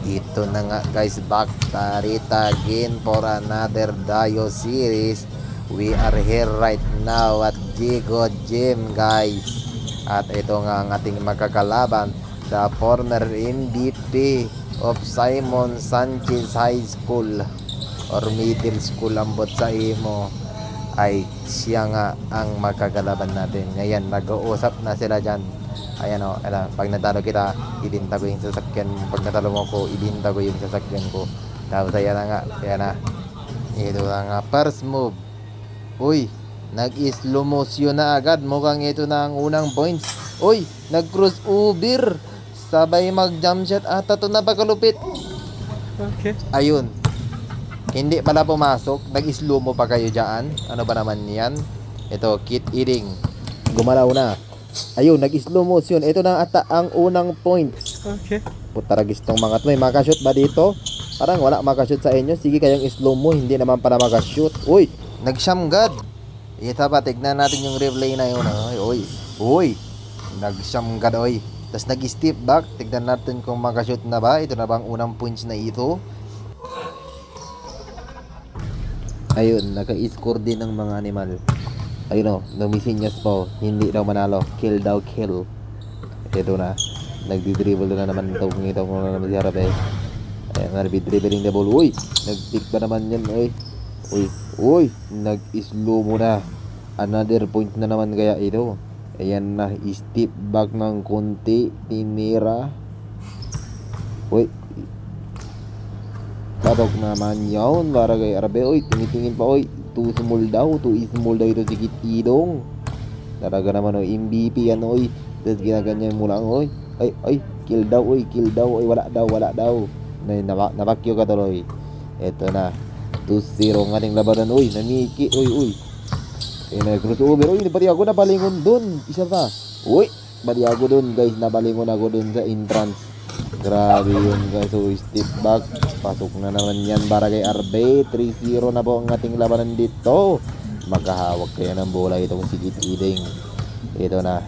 Ito na nga guys, back tarita again for another Dio series. We are here right now at Jigo Gym guys. At ito nga ang ating magkakalaban, the former MVP of Simon Sanchez High School or Middle School ambot sa imo, ay siya nga ang magkakalaban natin. Ngayon, nag-uusap na sila dyan. Ayan o, pag natalo kita, ibinta ko yung sasakyan. Pag natalo mo ko, ibinta ko yung sasakyan ko. Tapos ayan na nga, ayan na. Ito na nga, first move. Uy, nag-slow motion na agad. Mukhang ito na ang unang points. Uy, nag-cross over. Sabay mag-jump shot ata ito, napakalupit. Okay. Ayun. Hindi pala pumasok. Nag-slow mo pa kayo dyan. Ano ba naman yan? Ito, Kit Eating. Gumalaw na. Ayun, nag-slow motion. Ito na ata ang unang points. Okay. Putaragis tong mga to. May makashoot ba dito? Parang wala makashoot sa inyo. Sige kayong slow mo. Hindi naman pala makashoot. Uy, nag-shamgad. Ito pa, tignan natin yung replay na yun. Uy, nag-shamgad. Uy, tapos nag-step back. Tignan natin kung makashoot na ba. Ito na bang unang points na ito? Ayun, naka-score din ng mga animal. Ayun o, numisinyas po. Hindi daw manalo. Kill daw kill. Ito na. Nagdi-dribble na naman ito. Kung ito kung na naman si Harabe. Ayan nga, dribbling the ball. Uy, nag-pick ba naman yan? Uy, nag-slow mo na. Another point na naman kaya ito. Ayan na, step back ng konti. Tinira. Uy, patok naman yun para kay Arabe. Uy, tinitingin pa. Uy, too small daw ito si Kit Idong. Talaga naman MVP yan. Uy, tapos ginaganyan mo lang. Uy, kill daw. Uy, wala daw. Napakyo ka tuloy. Eto na, 2-0 ang ating labanan. Uy, namiki. Uy, crossover. Uy, pati ako nabalingon dun. Isa pa. Uy, pati ako dun guys, nabalingon ako dun sa entrance. Grabe yun guys. So step back. Pasok na naman yan para kay RB. 3-0 na po ang ating labanan dito. Magkahawak kaya ng bola itong si Kit Iding. Ito na.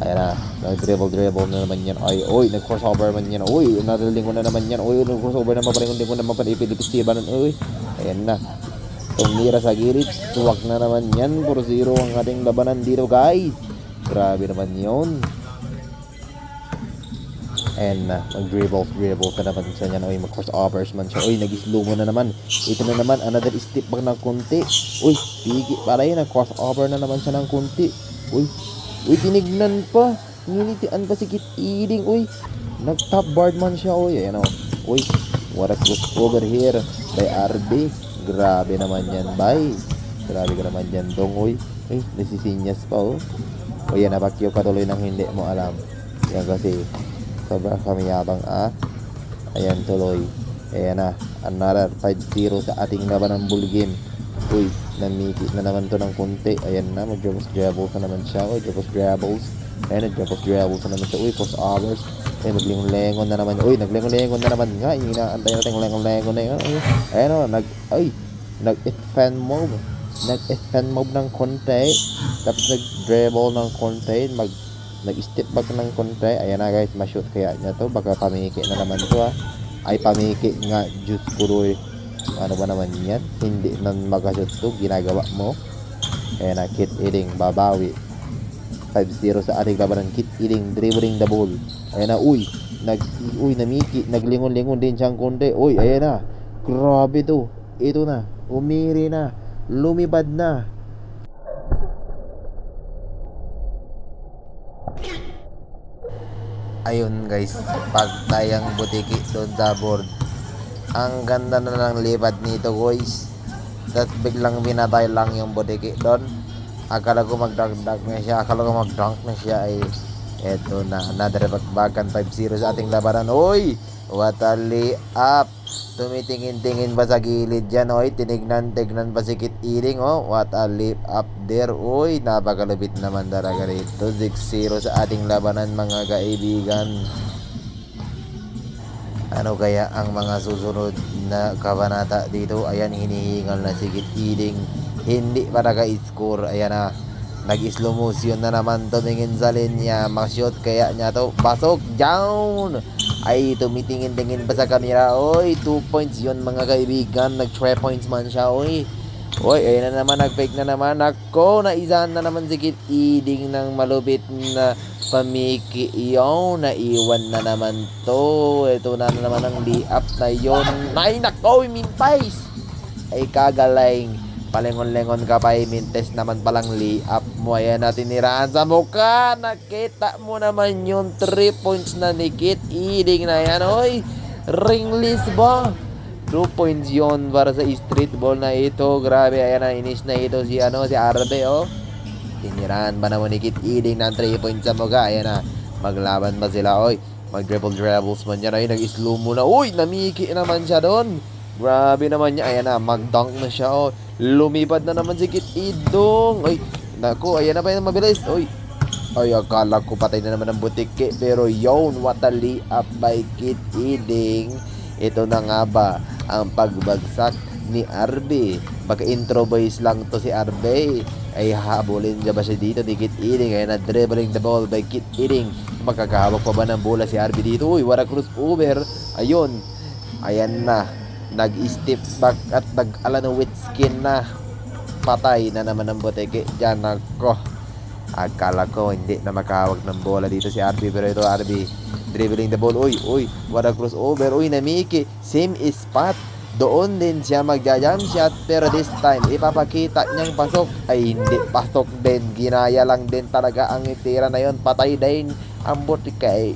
Ayan na. Nag-dribble na naman yan. Uy, nag-crossover man yan. Uy, nariling ko na naman yan. Uy, nag-crossover na mapalingon din ko na mapanipilipis siya. Uy, ayan na. Tumira sa gilid. Suwak na naman yan. 4-0 ang ating labanan dito guys. Grabe naman yun. And mag-dribble na naman siya niyan. Uy, mag-crossovers man siya. Uy, nag-slow mo na naman. Ito na naman, another step back ng konti. Uy, pigi para yun, nag-crossover na naman siya ng konti. Uy, tinignan pa. Nginitian pa si Kit Iding. Uy, nag-top board man siya. Uy, ayan o. Uy, what a crossover here by RB. Grabe naman yan, bay. Grabe ka naman yan, dong. Uy, nasisinyas pa, oh. Uy, yan, napakyo ka tuloy ng hindi mo alam. Yan kasi sobrang kamiyabang ayan tuloy. Ayan na, another 5-0 sa ating laban ng bull game. Uy, namikit na naman to ng konti. Ayan na, mag-dribbles na naman siya. Uy, dribbles. Ayan, nag-dribbles na naman siya. Uy, post hours. Ay, maglingon-lengon na naman. Uy, naglingon-lengon na naman nga. Yung inaantay natin lengon-lengon na yun. Ayan o, nag-expand move. Nag-expand move ng konti. Tapos nag-dribble ng konti. Nag-step back ng konti. Ayan na guys, ma-shoot kaya niya to. Baka pamiki na naman to Ay, pamiki nga, juice kuroy. Ano ba naman yan? Hindi na mag-shoot to. Ginagawa mo. Ayan na, Kit Iding, babawi. 5-0 sa ating labanan. Kit Iding, dribbling the ball. Ayan na, namiki. Naglingon-lingon din siyang konti. Uy, ayan na. Grabe to. Ito na. Umiri na. Lumipad na. Ayun guys, pagtayang butiki doon sa board. Ang ganda na ng lipad nito guys. At biglang binatay lang yung butiki doon. Akala ko mag-dunk na siya. Ay eto na, another bagbagan. 5-0 sa ating labanan. Uy, what a lay-up. Tumitingin-tingin ba sa gilid yan? Uy, tinignan pa si Kit Iding. What a lay-up there. Uy, napakalupit naman talaga rito. 6-0 sa ating labanan mga kaibigan. Ano kaya ang mga susunod na kabanata dito? Ayan, hinihingal na si Kit Iding. Hindi pa naka-score. Ayan na. Nag-slow motion na naman tumingin sa linya. Mag-shoot kaya niya to. Pasok. Down. Ay, tumitingin-tingin pa sa camera. Oy, 2 points yun mga kaibigan. Nag 3 points man siya. Oy. Oy, ayun na naman. Nag-fake na naman. Ako, naisahan na naman si Kit Iding ng malupit na pamiki. Iyon, naiwan na naman to. Ito na naman ang layup na yun. Ay, nako, mintais. Ay, kagaling. Palingon-lingon ka pa, mintes naman palang layup mo. Ayan na tiniraan sa mukha. Nakita mo naman yung 3 points na ni Kit Iding na yan. Oy, ringless ba? 2 points yon para sa street ball na ito. Grabe, ayan na, inis na ito si Arbe, oh. Tiniraan ba naman ni Kit Iding ng 3 points sa mukha? Ayan na, maglaban ba sila? Oy, mag-dribbles man yan. Ay, nag-slow mo na. Uy, namiki naman siya doon. Grabe naman niya. Ayan na, mag-dunk na siya. Oh. Lumipad na naman si Kit Idong. Ay, naku, ayan na pa yung mabilis. Uy, ay, akala ko patay na naman ang butike. Pero yun, what a layup by Kit Iding. Ito na nga ba ang pagbagsak ni RB. Baka intro boys lang to si RB. Ay, habulin niya ba siya dito ni Kit Iding? Ayan na, dribbling the ball by Kit Iding. Makakahawak pa ba ng bola si RB dito? Uy, what a crossover. Ayun, ayan na, nag-step back at nag-alano with skin na. Patay na naman ang butike dyan. Ako, akala ko hindi na makahawak ng bola dito si RB. Pero ito RB, dribbling the ball. Uy, what a crossover. Uy, namiki, same spot. Doon din siya magja-jump shot. Pero this time, ipapakita niyang pasok. Ay, hindi pasok din. Ginaya lang din talaga ang itira na yon. Patay din ang butike.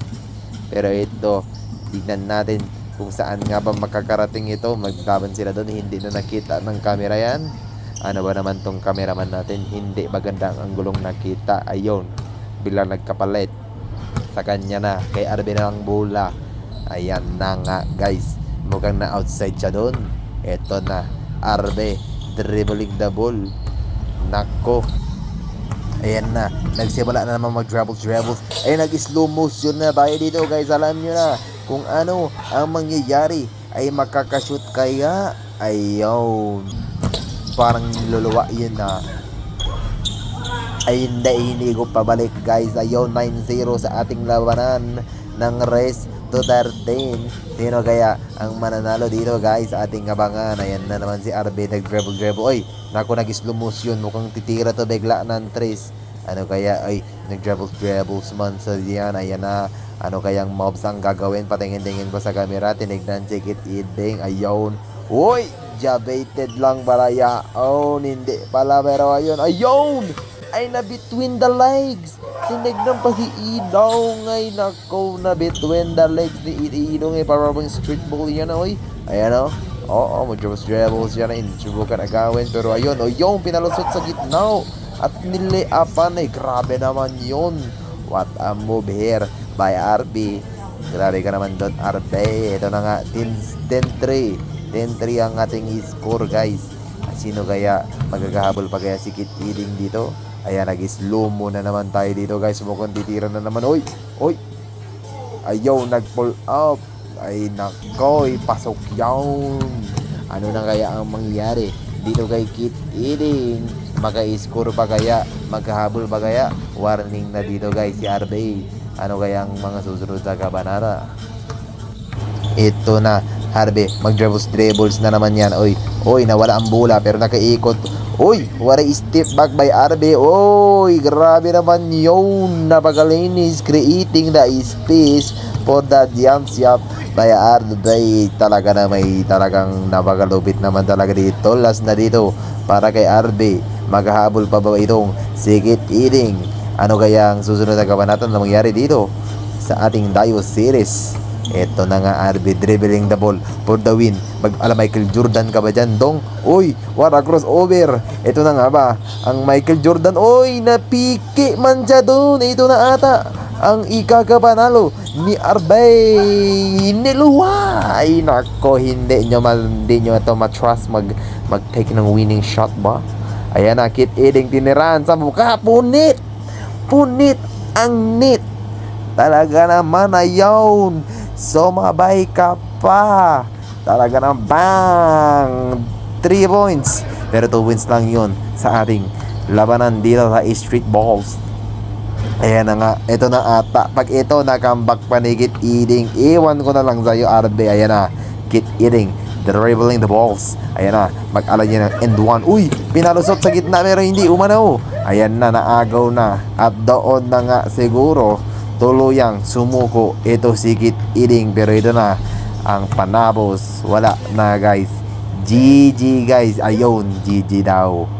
Pero ito, tignan natin kung saan nga ba makakarating ito. Maglaban sila doon. Hindi na nakita ng camera yan. Ano ba naman tong cameraman natin? Hindi maganda ang anggulong nakita. Ayun, bilang nagkapalit sa kanya na. Kay RB na lang bola. Ayan na nga guys, mukhang na outside siya doon. Eto na, RB dribbling the ball. Nako, ayan na, nagsimula na naman mag-dribbles. Ay, nag-slow motion na tayo dito guys. Alam nyo na kung ano ang mangyayari. Ay, makakashoot kaya. Ayun, parang luluwa yun na. Ay, hindi ko pabalik guys. Ayun, 9-0 sa ating labanan ng rest to 13. Sino kaya ang mananalo dito guys? Ating abangan. Ayan na naman si RB, nag-dribble. Oy, naku, nag-slow motion. Mukhang titira to bigla ng tres. Ano kaya? Ay, nag-dribbles man sa diyan. Ayan na, ano kayang mobs ang gagawin? Patingin-tingin ko sa camera. Tinignan si Kit Iding. Ayun, uy, jabated lang pala yaon. Hindi pala, pero ayun, ay na between the legs. Tinignan pa si Idong. Ay nako, na between the legs ni Idong. Ay parang street ball yan. Oy, ayan o. Oo, mag-dribbles yan. Subukan na gawin. Pero ayun, yung pinalusot sa gitna at niliapan. Ay grabe naman yun. What a move here by RB. Grabe ka naman doon, RB. Ito na nga, 10-3 ang ating score guys. Sino kaya magagahabol pa kaya si Kit Iding dito? Ayan, nag-slow mo na naman tayo dito guys. Mukhang titira na naman. Oy, ayaw, nag-pull up. Ay nako, pasok yun. Ano na kaya ang mangyayari dito kay Kit Iding? Maka-score pa kaya? Magkahabol pa kaya? Warning na dito guys si RB. Ano kaya ang mga susunod na kabanata? Ito na, RB, mag-dribbles na naman yan. Oy, nawala ang bola pero nakaikot. Uy, what a step back by RB. Uy, grabe naman yun. Napakalinis, creating the space for the jump shot by RB. Talaga na, may talagang napakalupit naman talaga dito. Last na dito para kay RB. Maghahabol pa ba itong si Kit Iding? Ano kaya ang susunod na kabanatan na mangyari dito sa ating Dayo series? Ito na nga, RB dribbling the ball for the win. Michael Jordan ka ba dyan, Dong? Uy, what a crossover. Ito na nga ba ang Michael Jordan? Uy, napiki man siya doon. Ito na ata ang ikakapanalo ni RB. Niluwa. Ay nako, hindi nyo ito matrust mag-take ng winning shot ba? Ayan na, Kit Iding tinirahan sa mukha. Punit ang net. Talaga naman, ayaw. Sumabay ka pa. Talaga na, bang, 3 points. Pero 2 wins lang yun sa ating labanan dito sa street balls. Ayan na nga, ito na ata. Pag ito na-comeback pa ni Kit Eating, iwan ko na lang sa'yo, RB. Ayan na, Kit Eating, dribbling the balls. Ayan na, mag-alay niya ng end one. Uy, pinalusot sa gitna pero hindi umanaw. Ayan na, naagaw na. At doon na nga siguro, tuluyang sumuko ito si Kit Eating. Pero ito na, ang panabos. Wala na guys. GG guys, ayun, GG daw.